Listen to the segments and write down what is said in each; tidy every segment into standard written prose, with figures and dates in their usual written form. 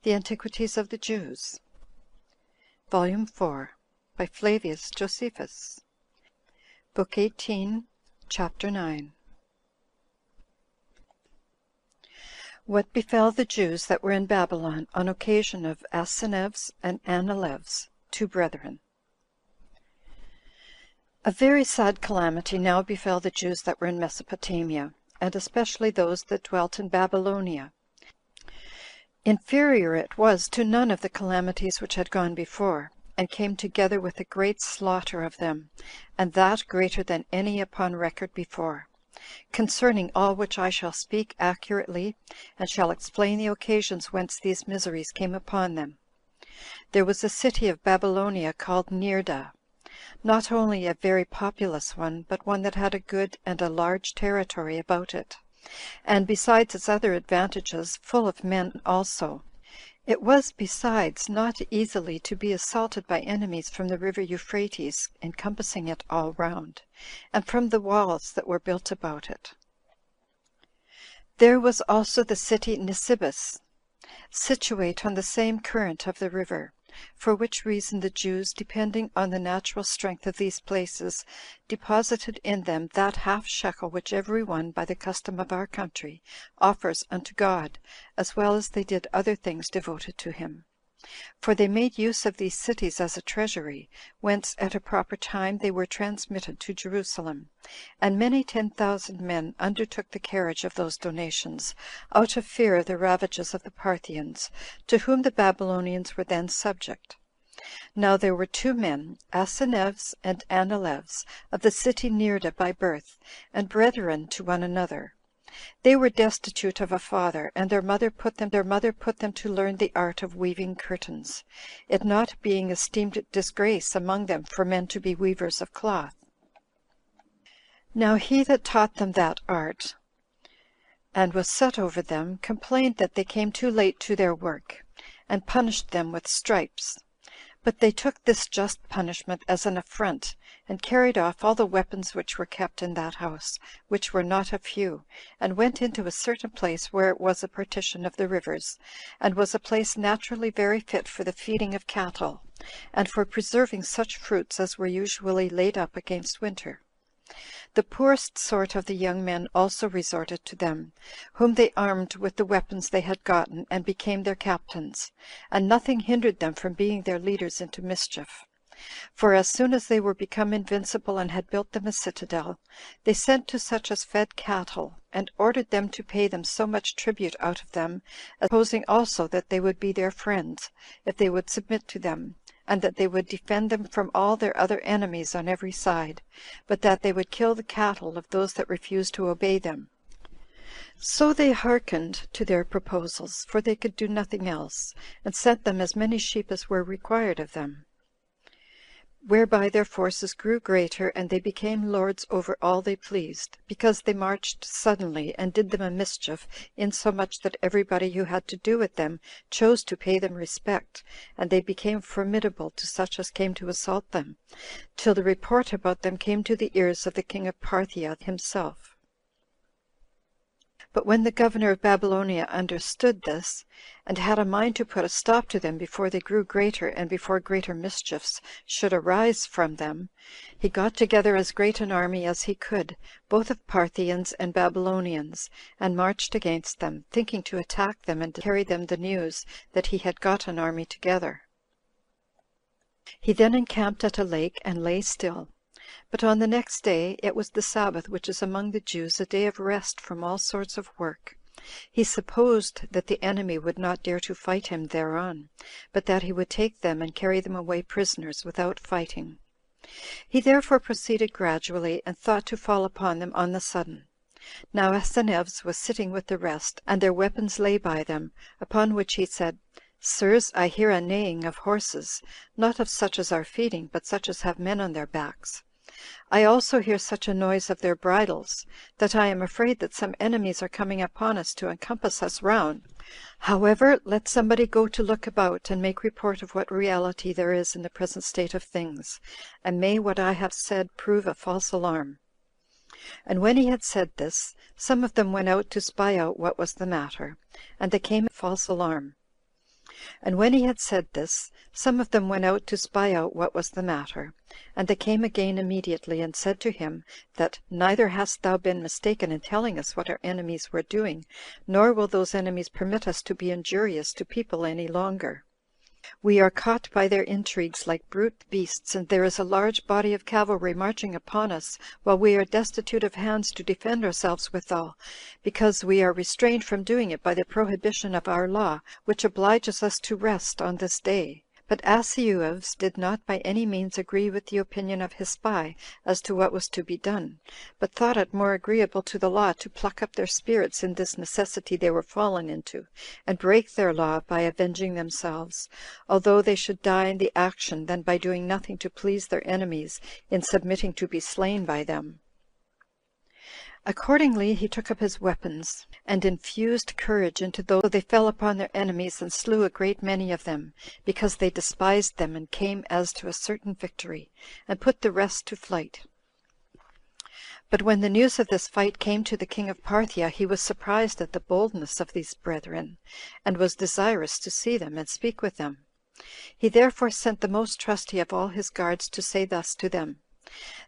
The Antiquities of the Jews, Volume 4, by Flavius Josephus, Book 18, Chapter 9. What befell the Jews that were in Babylon on occasion of Asineus and Antiquities, two brethren. A very sad calamity now befell the Jews that were in Mesopotamia, and especially those that dwelt in Babylonia. Inferior it was to none of the calamities which had gone before, and came together with a great slaughter of them, and that greater than any upon record before. Concerning all which I shall speak accurately, and shall explain the occasions whence these miseries came upon them. There was a city of Babylonia called Neerda, not only a very populous one, but one that had a good and a large territory about it, and besides its other advantages, full of men also. It was besides not easily to be assaulted by enemies from the river Euphrates encompassing it all round, and from the walls that were built about it. There was also the city Nisibis, situate on the same current of the river, for which reason the Jews, depending on the natural strength of these places, deposited in them that half shekel which every one, by the custom of our country, offers unto God, as well as they did other things devoted to him. For they made use of these cities as a treasury, whence at a proper time they were transmitted to Jerusalem, and many 10,000 men undertook the carriage of those donations, out of fear of the ravages of the Parthians, to whom the Babylonians were then subject. Now there were two men, Asineus and Antiquities, of the city Neerda by birth, and brethren to one another. They were destitute of a father, and their mother put them to learn the art of weaving curtains, it not being esteemed disgrace among them for men to be weavers of cloth. Now he that taught them that art, and was set over them, complained that they came too late to their work, and punished them with stripes. But they took this just punishment as an affront, and carried off all the weapons which were kept in that house, which were not a few, and went into a certain place where it was a partition of the rivers, and was a place naturally very fit for the feeding of cattle, and for preserving such fruits as were usually laid up against winter. The poorest sort of the young men also resorted to them, whom they armed with the weapons they had gotten, and became their captains, and nothing hindered them from being their leaders into mischief. For as soon as they were become invincible, and had built them a citadel, they sent to such as fed cattle, and ordered them to pay them so much tribute out of them, supposing also that they would be their friends, if they would submit to them, and that they would defend them from all their other enemies on every side, but that they would kill the cattle of those that refused to obey them. So they hearkened to their proposals, for they could do nothing else, and sent them as many sheep as were required of them, whereby their forces grew greater, and they became lords over all they pleased, because they marched suddenly, and did them a mischief, insomuch that everybody who had to do with them chose to pay them respect, and they became formidable to such as came to assault them, till the report about them came to the ears of the king of Parthia himself. But when the governor of Babylonia understood this, and had a mind to put a stop to them before they grew greater, and before greater mischiefs should arise from them, he got together as great an army as he could, both of Parthians and Babylonians, and marched against them, thinking to attack them and to carry them the news that he had got an army together. He then encamped at a lake, and lay still. But on the next day, it was the Sabbath, which is among the Jews a day of rest from all sorts of work. He supposed that the enemy would not dare to fight him thereon, but that he would take them and carry them away prisoners without fighting. He therefore proceeded gradually, and thought to fall upon them on the sudden. Now Asineus was sitting with the rest, and their weapons lay by them, upon which he said, Sirs, I hear a neighing of horses, not of such as are feeding, but such as have men on their backs. I also hear such a noise of their bridles, that I am afraid that some enemies are coming upon us to encompass us round. However, let somebody go to look about, and make report of what reality there is in the present state of things, and may what I have said prove a false alarm. And when he had said this, some of them went out to spy out what was the matter, and they came a false alarm. And when he had said this, some of them went out to spy out what was the matter. And they came again immediately, and said to him, that neither hast thou been mistaken in telling us what our enemies were doing, nor will those enemies permit us to be injurious to people any longer. We are caught by their intrigues like brute beasts, and there is a large body of cavalry marching upon us, while we are destitute of hands to defend ourselves withal, because we are restrained from doing it by the prohibition of our law, which obliges us to rest on this day. But Asineus did not by any means agree with the opinion of his spy as to what was to be done, but thought it more agreeable to the law to pluck up their spirits in this necessity they were fallen into, and break their law by avenging themselves, although they should die in the action, than by doing nothing to please their enemies in submitting to be slain by them. Accordingly he took up his weapons, and infused courage into those. So they fell upon their enemies, and slew a great many of them, because they despised them, and came as to a certain victory, and put the rest to flight. But when the news of this fight came to the king of Parthia, he was surprised at the boldness of these brethren, and was desirous to see them, and speak with them. He therefore sent the most trusty of all his guards to say thus to them,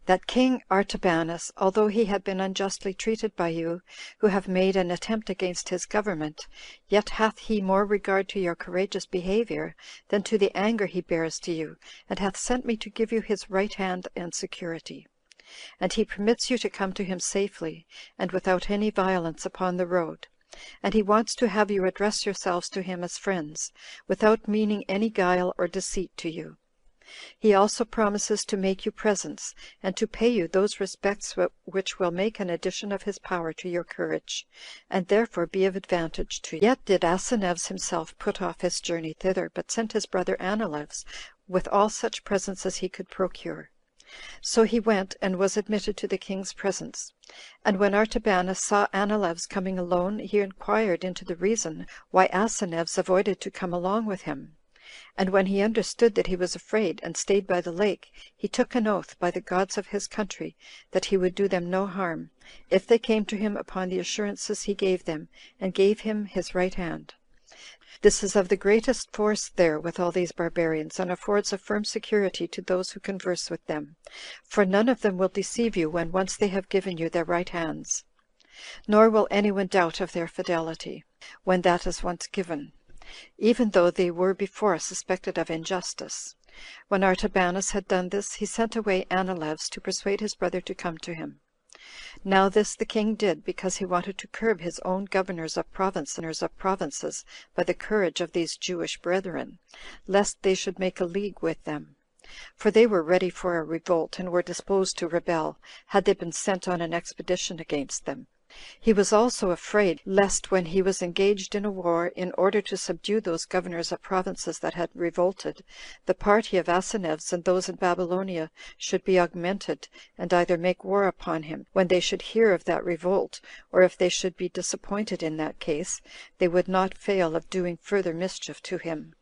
that King Artabanus, although he had been unjustly treated by you, who have made an attempt against his government, yet hath he more regard to your courageous behavior than to the anger he bears to you, and hath sent me to give you his right hand and security. And he permits you to come to him safely, and without any violence upon the road. And he wants to have you address yourselves to him as friends, without meaning any guile or deceit to you. He also promises to make you presents, and to pay you those respects which will make an addition of his power to your courage, and therefore be of advantage to you. Yet did Asineus himself put off his journey thither, but sent his brother Anileus with all such presents as he could procure. So he went, and was admitted to the king's presence. And when Artabanus saw Anileus coming alone, he inquired into the reason why Asineus avoided to come along with him. And when he understood that he was afraid, and stayed by the lake, he took an oath by the gods of his country that he would do them no harm, if they came to him upon the assurances he gave them, and gave him his right hand. This is of the greatest force there with all these barbarians, and affords a firm security to those who converse with them, for none of them will deceive you when once they have given you their right hands, nor will anyone doubt of their fidelity, when that is once given, even though they were before suspected of injustice. When Artabanus had done this, he sent away Anileus to persuade his brother to come to him. Now this the king did because he wanted to curb his own governors of provinces by the courage of these Jewish brethren, lest they should make a league with them. For they were ready for a revolt, and were disposed to rebel, had they been sent on an expedition against them. He was also afraid lest when he was engaged in a war in order to subdue those governors of provinces that had revolted, the party of Asineus and those in Babylonia should be augmented, and either make war upon him when they should hear of that revolt, or if they should be disappointed in that case, they would not fail of doing further mischief to him.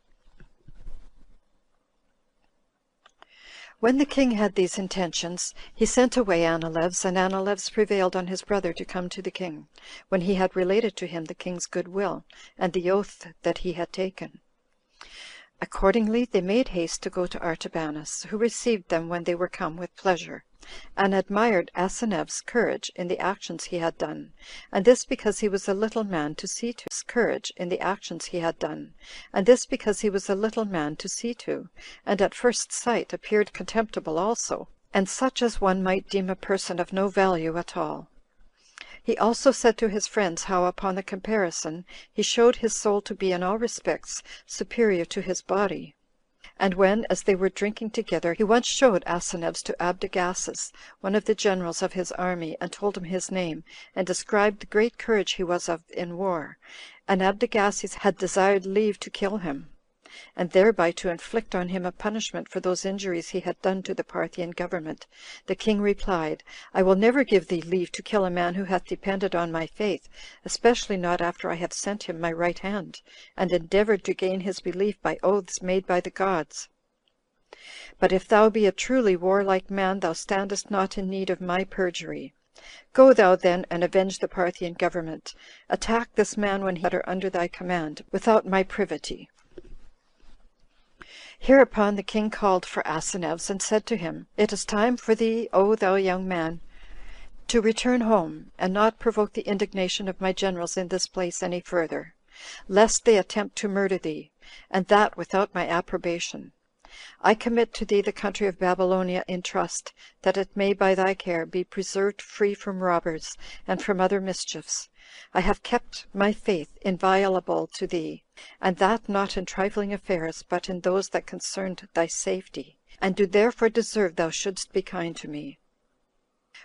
When the king had these intentions, he sent away Anileus, and Anileus prevailed on his brother to come to the king, when he had related to him the king's good will, and the oath that he had taken. Accordingly they made haste to go to Artabanus, who received them when they were come with pleasure, and admired Asineus' courage in the actions he had done, and this because he was a little man to see to, and at first sight appeared contemptible also, and such as one might deem a person of no value at all. He also said to his friends how upon the comparison he showed his soul to be in all respects superior to his body. And when, as they were drinking together, he once showed Asineus to Abdagasis, one of the generals of his army, and told him his name, and described the great courage he was of in war, and Abdagasis had desired leave to kill him, and thereby to inflict on him a punishment for those injuries he had done to the Parthian government, the king replied, I will never give thee leave to kill a man who hath depended on my faith, especially not after I have sent him my right hand, and endeavored to gain his belief by oaths made by the gods. But if thou be a truly warlike man, thou standest not in need of my perjury. Go thou then and avenge the Parthian government. Attack this man when he is under thy command, without my privity. Hereupon the king called for Asineus, and said to him, It is time for thee, O thou young man, to return home, and not provoke the indignation of my generals in this place any further, lest they attempt to murder thee, and that without my approbation. I commit to thee the country of Babylonia in trust, that it may by thy care be preserved free from robbers, and from other mischiefs. I have kept my faith inviolable to thee, and that not in trifling affairs, but in those that concerned thy safety, and do therefore deserve thou shouldst be kind to me.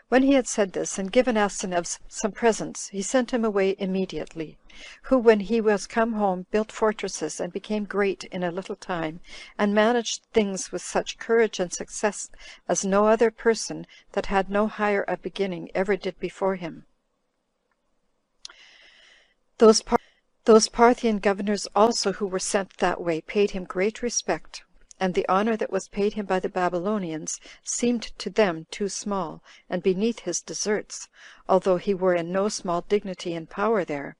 When he had said this, and given Asineus some presents, he sent him away immediately, who, when he was come home, built fortresses, and became great in a little time, and managed things with such courage and success as no other person that had no higher a beginning ever did before him. Those Parthian governors also who were sent that way paid him great respect, and the honor that was paid him by the Babylonians seemed to them too small, and beneath his deserts, although he were in no small dignity and power there.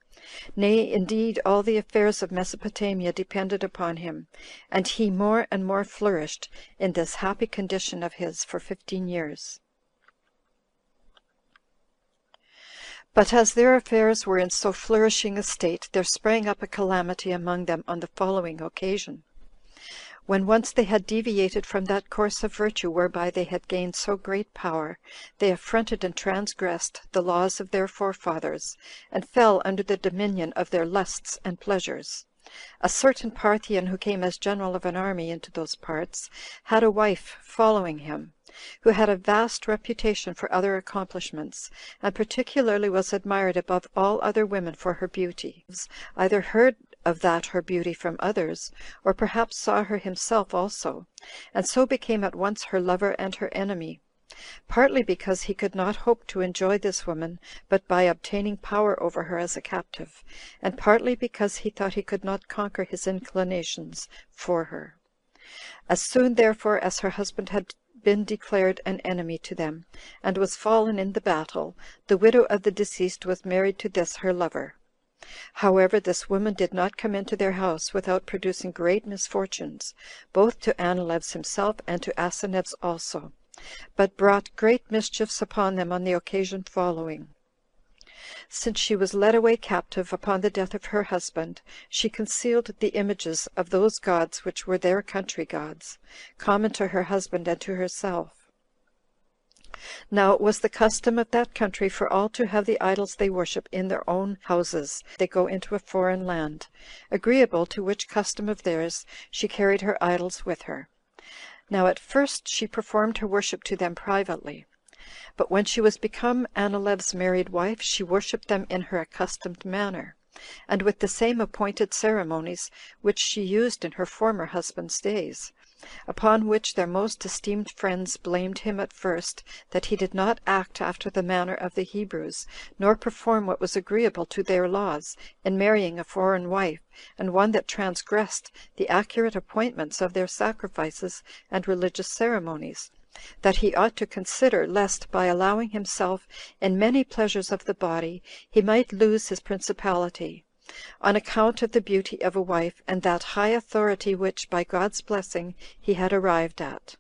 Nay, indeed, all the affairs of Mesopotamia depended upon him, and he more and more flourished in this happy condition of his for 15 years. But as their affairs were in so flourishing a state, there sprang up a calamity among them on the following occasion. When once they had deviated from that course of virtue whereby they had gained so great power, they affronted and transgressed the laws of their forefathers, and fell under the dominion of their lusts and pleasures. A certain Parthian, who came as general of an army into those parts, had a wife following him, who had a vast reputation for other accomplishments, and particularly was admired above all other women for her beauty, either heard of that her beauty from others, or perhaps saw her himself also, and so became at once her lover and her enemy, partly because he could not hope to enjoy this woman but by obtaining power over her as a captive, and partly because he thought he could not conquer his inclinations for her. As soon therefore as her husband had been declared an enemy to them, and was fallen in the battle, the widow of the deceased was married to this her lover. However, this woman did not come into their house without producing great misfortunes, both to Anileus himself and to Asineus also, but brought great mischiefs upon them on the occasion following. Since she was led away captive upon the death of her husband, she concealed the images of those gods which were their country gods, common to her husband and to herself. Now it was the custom of that country for all to have the idols they worship in their own houses. They go into a foreign land, agreeable to which custom of theirs she carried her idols with her. Now at first she performed her worship to them privately, but when she was become Anileus's married wife, she worshipped them in her accustomed manner, and with the same appointed ceremonies which she used in her former husband's days. Upon which their most esteemed friends blamed him at first, that he did not act after the manner of the Hebrews, nor perform what was agreeable to their laws, in marrying a foreign wife, and one that transgressed the accurate appointments of their sacrifices and religious ceremonies, that he ought to consider, lest, by allowing himself in many pleasures of the body, he might lose his principality, on account of the beauty of a wife, and that high authority which, by God's blessing, he had arrived at.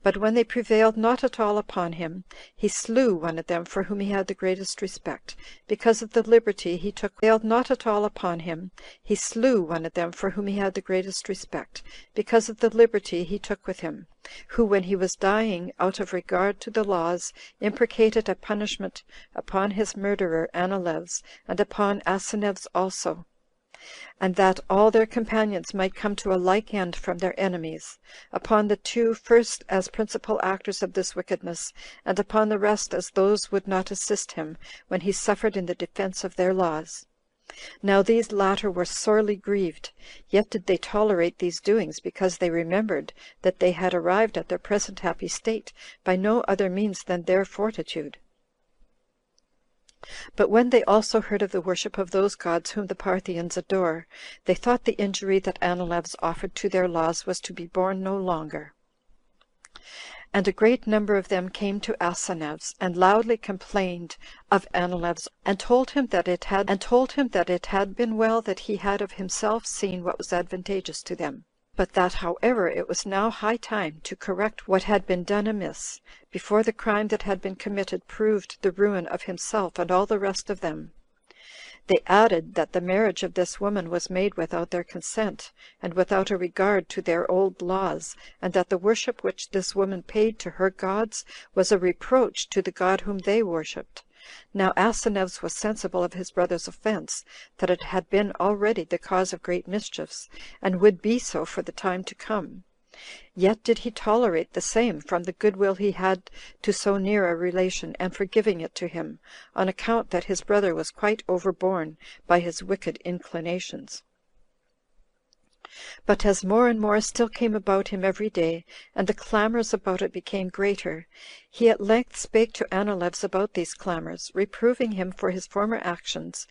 But when they prevailed not at all upon him, he slew one of them for whom he had the greatest respect, because of the liberty he took with him, who, when he was dying, out of regard to the laws, imprecated a punishment upon his murderer Anileus, and upon Asineus also, and that all their companions might come to a like end from their enemies, upon the two first as principal actors of this wickedness, and upon the rest as those would not assist him when he suffered in the defense of their laws. Now these latter were sorely grieved, yet did they tolerate these doings, because they remembered that they had arrived at their present happy state by no other means than their fortitude. But when they also heard of the worship of those gods whom the Parthians adore, they thought the injury that Anileus offered to their laws was to be borne no longer. And a great number of them came to Asineus, and loudly complained of Anileus, and told him that it had been well that he had of himself seen what was advantageous to them. but that however it was now high time to correct what had been done amiss, before the crime that had been committed proved the ruin of himself and all the rest of them. They added that the marriage of this woman was made without their consent, and without a regard to their old laws, and that the worship which this woman paid to her gods was a reproach to the God whom they worshipped. Now Asineus was sensible of his brother's offense, that it had been already the cause of great mischiefs, and would be so for the time to come. Yet did he tolerate the same from the goodwill he had to so near a relation, and for giving it to him, on account that his brother was quite overborne by his wicked inclinations. But as more and more still came about him every day, and the clamors about it became greater, he at length spake to Anileus about these clamors, reproving him for his former actions.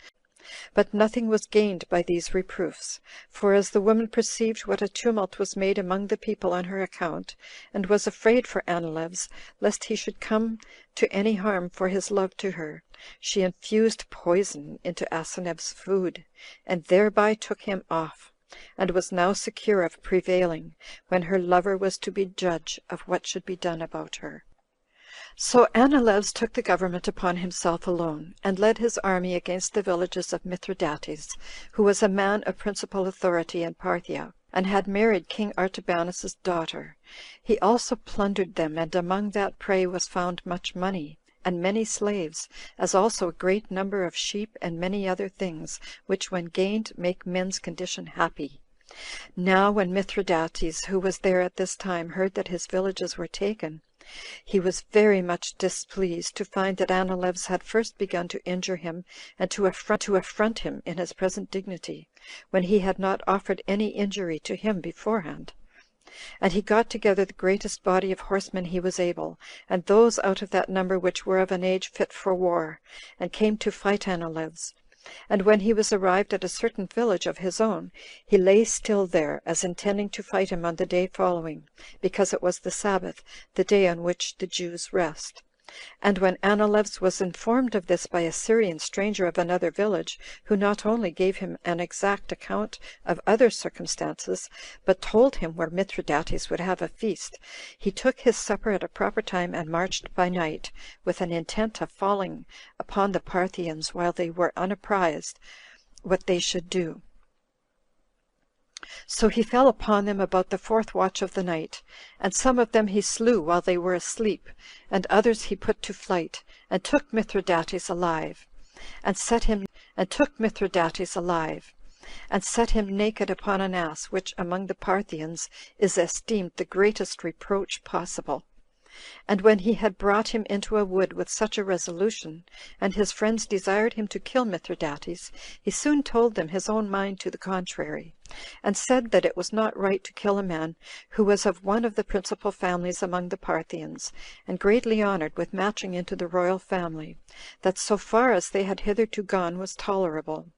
But nothing was gained by these reproofs; for as the woman perceived what a tumult was made among the people on her account, and was afraid for Anileus, lest he should come to any harm for his love to her, she infused poison into Asineus' food, and thereby took him off, and was now secure of prevailing, when her lover was to be judge of what should be done about her. So Anileus took the government upon himself alone, and led his army against the villages of Mithridates, who was a man of principal authority in Parthia, and had married King Artabanus's daughter. He also plundered them, and among that prey was found much money, and many slaves, as also a great number of sheep, and many other things, which when gained make men's condition happy. Now when Mithridates, who was there at this time, heard that his villages were taken, he was very much displeased to find that Anileus had first begun to injure him, and to affront him in his present dignity, when he had not offered any injury to him beforehand. And he got together the greatest body of horsemen he was able, and those out of that number which were of an age fit for war, and came to fight Anileus. And when he was arrived at a certain village of his own, he lay still there, as intending to fight him on the day following, because it was the Sabbath, the day on which the Jews rest. And when Anileus was informed of this by a Syrian stranger of another village, who not only gave him an exact account of other circumstances, but told him where Mithridates would have a feast, he took his supper at a proper time, and marched by night, with an intent of falling upon the Parthians while they were unapprized what they should do. So he fell upon them about the 4th watch of the night, and some of them he slew while they were asleep, and others he put to flight, and took Mithridates alive, and set him naked upon an ass, which among the Parthians is esteemed the greatest reproach possible. And when he had brought him into a wood with such a resolution, and his friends desired him to kill Mithridates, he soon told them his own mind to the contrary, and said that it was not right to kill a man who was of one of the principal families among the Parthians, and greatly honored with matching into the royal family, that so far as they had hitherto gone was tolerable.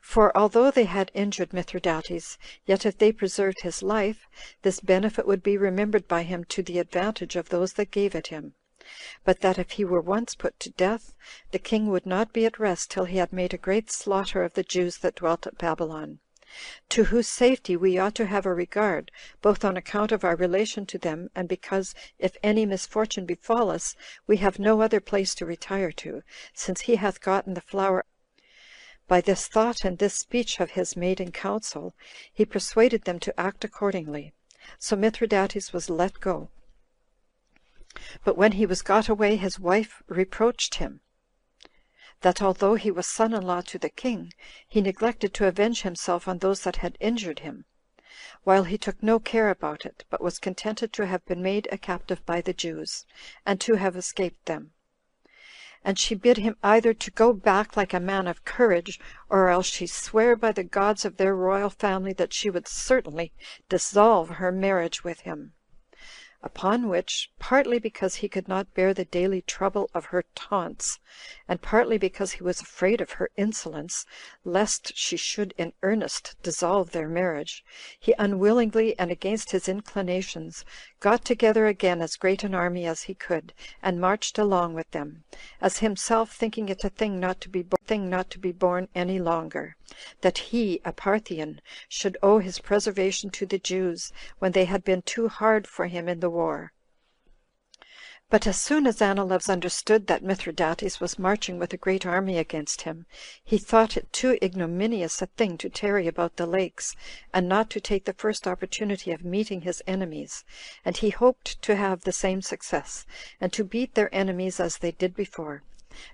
For although they had injured Mithridates, yet if they preserved his life, this benefit would be remembered by him to the advantage of those that gave it him; but that if he were once put to death, the king would not be at rest till he had made a great slaughter of the Jews that dwelt at Babylon, to whose safety we ought to have a regard, both on account of our relation to them, and because if any misfortune befall us, we have no other place to retire to, since he hath gotten the flower. By this thought and this speech of his made in council, he persuaded them to act accordingly. So Mithridates was let go. But when he was got away, his wife reproached him, that although he was son-in-law to the king, he neglected to avenge himself on those that had injured him, while he took no care about it, but was contented to have been made a captive by the Jews, and to have escaped them. And she bid him either to go back like a man of courage, or else she sware by the gods of their royal family that she would certainly dissolve her marriage with him. Upon which, partly because he could not bear the daily trouble of her taunts, and partly because he was afraid of her insolence, lest she should in earnest dissolve their marriage, he unwillingly, and against his inclinations, got together again as great an army as he could, and marched along with them, as himself thinking it a thing not to be borne any longer, that he, a Parthian, should owe his preservation to the Jews, when they had been too hard for him in the war. But as soon as Anileus understood that Mithridates was marching with a great army against him, he thought it too ignominious a thing to tarry about the lakes, and not to take the first opportunity of meeting his enemies, and he hoped to have the same success, and to beat their enemies as they did before,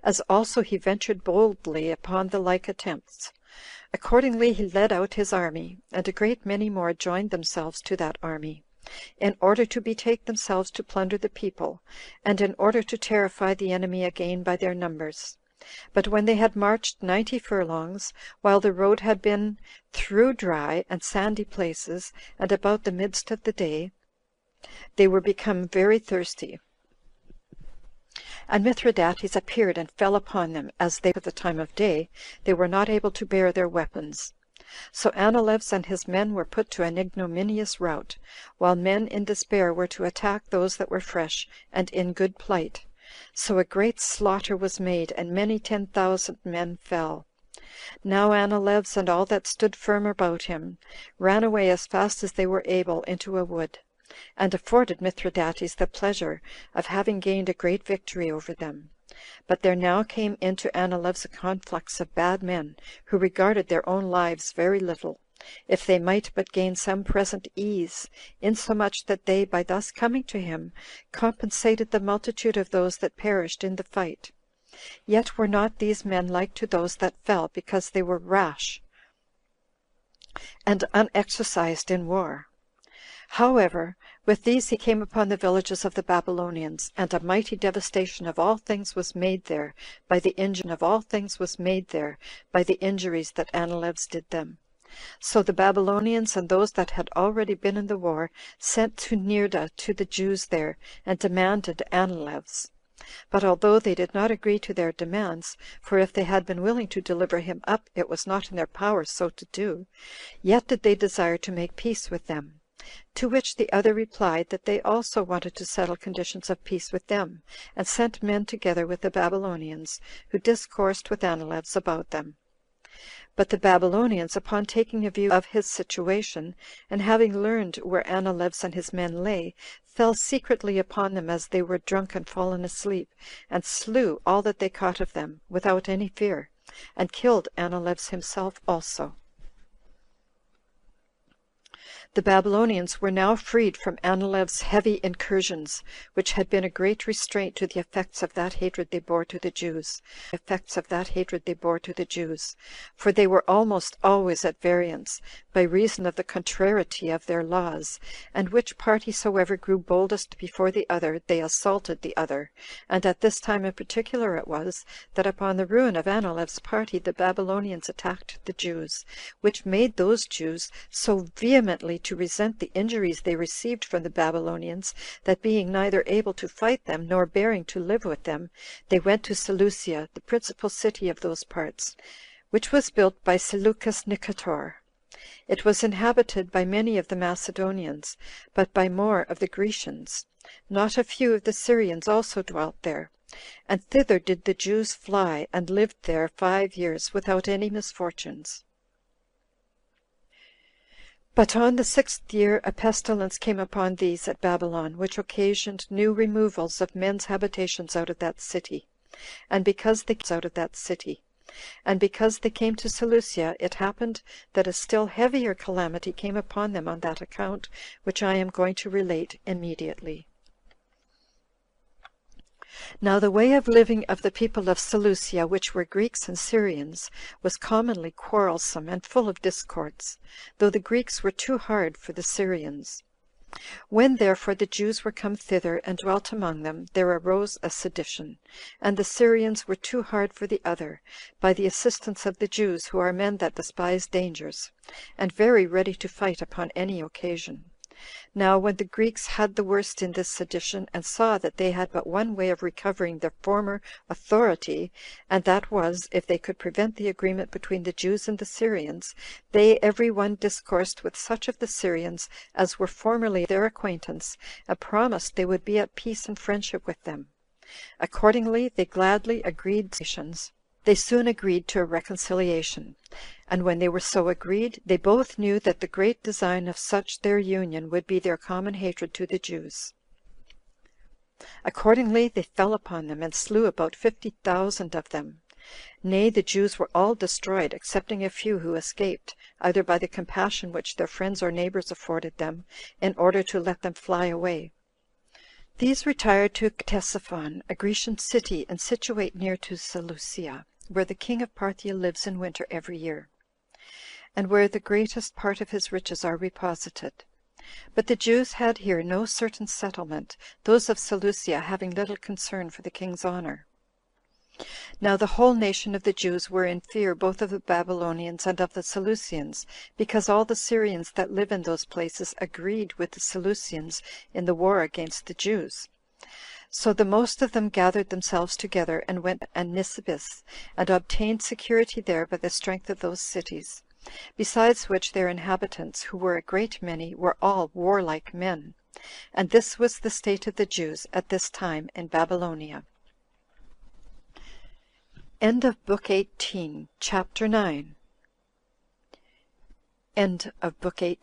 as also he ventured boldly upon the like attempts. Accordingly he led out his army, and a great many more joined themselves to that army, in order to betake themselves to plunder the people, and in order to terrify the enemy again by their numbers. But when they had marched 90 furlongs, while the road had been through dry and sandy places, and about the midst of the day, they were become very thirsty. And Mithridates appeared and fell upon them, as they, at the time of day, they were not able to bear their weapons. So Anileus and his men were put to an ignominious rout, while men in despair were to attack those that were fresh and in good plight. So a great slaughter was made, and many 10,000 men fell. Now Anileus and all that stood firm about him ran away as fast as they were able into a wood, and afforded Mithridates the pleasure of having gained a great victory over them. But there now came into Anileus a conflux of bad men, who regarded their own lives very little, if they might but gain some present ease, insomuch that they, by thus coming to him, compensated the multitude of those that perished in the fight. Yet were not these men like to those that fell, because they were rash and unexercised in war. However, with these he came upon the villages of the Babylonians, and a mighty devastation of all things was made there by the injuries that Anileus did them. So the Babylonians and those that had already been in the war sent to Neerda to the Jews there, and demanded Anileus. But although they did not agree to their demands, for if they had been willing to deliver him up, it was not in their power so to do, yet did they desire to make peace with them. To which the other replied, that they also wanted to settle conditions of peace with them, and sent men together with the Babylonians, who discoursed with Anileus about them. But the Babylonians, upon taking a view of his situation, and having learned where Anileus and his men lay, fell secretly upon them as they were drunk and fallen asleep, and slew all that they caught of them, without any fear, and killed Anileus himself also. The Babylonians were now freed from Anileus' heavy incursions, which had been a great restraint to the effects of that hatred they bore to the Jews, for they were almost always at variance, by reason of the contrariety of their laws, and which party soever grew boldest before the other, they assaulted the other. And at this time in particular it was, that upon the ruin of Anileus' party the Babylonians attacked the Jews, which made those Jews so vehemently to resent the injuries they received from the Babylonians, that being neither able to fight them, nor bearing to live with them, they went to Seleucia, the principal city of those parts, which was built by Seleucus Nicator. It was inhabited by many of the Macedonians, but by more of the Grecians. Not a few of the Syrians also dwelt there, and thither did the Jews fly, and lived there 5 years without any misfortunes. But on the 6th year a pestilence came upon these at Babylon, which occasioned new removals of men's habitations out of that city. And because they came to Seleucia, it happened that a still heavier calamity came upon them on that account, which I am going to relate immediately. Now the way of living of the people of Seleucia, which were Greeks and Syrians, was commonly quarrelsome and full of discords, though the Greeks were too hard for the Syrians. When therefore the Jews were come thither and dwelt among them, there arose a sedition, and the Syrians were too hard for the other, by the assistance of the Jews, who are men that despise dangers, and very ready to fight upon any occasion. Now when the Greeks had the worst in this sedition, and saw that they had but one way of recovering their former authority, and that was, if they could prevent the agreement between the Jews and the Syrians, they every one discoursed with such of the Syrians as were formerly their acquaintance, and promised they would be at peace and friendship with them. Accordingly, they gladly agreed. They soon agreed to a reconciliation; and when they were so agreed, they both knew that the great design of such their union would be their common hatred to the Jews. Accordingly, they fell upon them, and slew about 50,000 of them. Nay, the Jews were all destroyed, excepting a few who escaped, either by the compassion which their friends or neighbors afforded them, in order to let them fly away. These retired to Ctesiphon, a Grecian city, and situate near to Seleucia, where the king of Parthia lives in winter every year, and where the greatest part of his riches are reposited. But the Jews had here no certain settlement, those of Seleucia having little concern for the king's honor. Now the whole nation of the Jews were in fear both of the Babylonians and of the Seleucians, because all the Syrians that live in those places agreed with the Seleucians in the war against the Jews. So the most of them gathered themselves together, and went to Nisibis, and obtained security there by the strength of those cities; besides which their inhabitants, who were a great many, were all warlike men. And this was the state of the Jews at this time in Babylonia. End of Book 18. Chapter 9. End of Book 18.